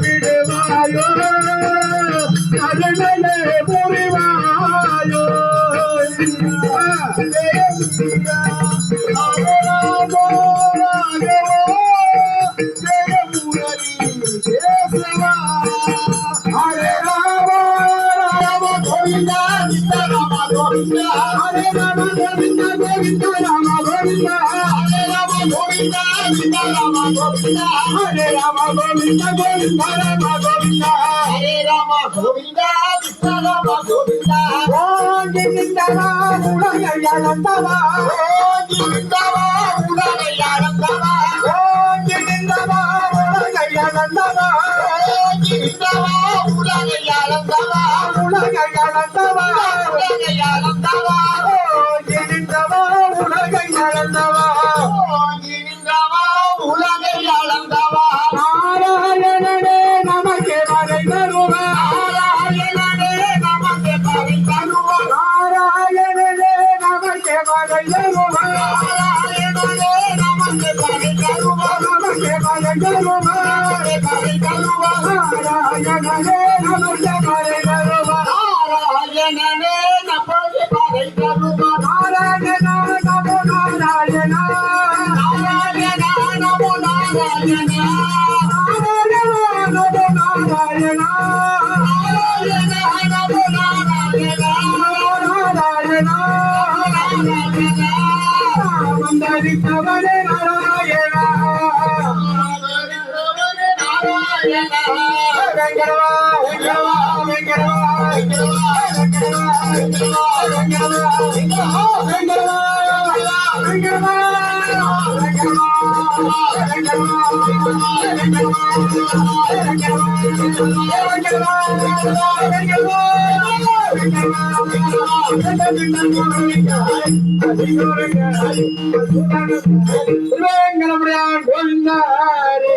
விடுவாயோ அதனை புரிவாயோ ஹரே ராம ராம கோவிந்த ராம கோவிந்த ஹரே ராம கோவிந்த கோவிந்த ராம கோவிந்த ஹரே ராம கோவிந்த ராம கோவிந்த ஹரே ராம கோவிந்த கோவிந்த ராம கோவிந்த ஹரே ராம கோவிந்த ராம கோவிந்த ஓம் ஜிந்தவா உலகையளந்தவா ஓம் ஜிந்தவா உலகையளந்தவா ஓம் ஜிந்தவா உலகையளந்தவா ஓம் ஜிந்தவா உலகையளந்தவா உலகையளந்தவா உலகையளந்தவா ஓம் ஜிந்தவா உலகையளந்தவா ஓம் ஜிந்தவா உலகையளந்தவா நாராயணனே நமக்கு வரை தருவா நாராயணனே நமக்கு வரை தருவா நாராயணனே நமக்கு வரை தருவா நாராயணனே நமக்கு வரை தருவா நமக்கு வரை தருவா நமக்கு வரை தருவா நாராயணனே நமக்கு வரை தருவா நாராயணனே நமக்கு வரை தருவா நாராயணா நமோ நாராயணா நாராயணா நமோ நாராயணா வந்தரித்தவனே நாராயணா வெங்கடவா வெங்கடவா வெங்கடவா வெங்கடவா வெங்கடவா வெங்கடமுடியான் கோவிந்தாரி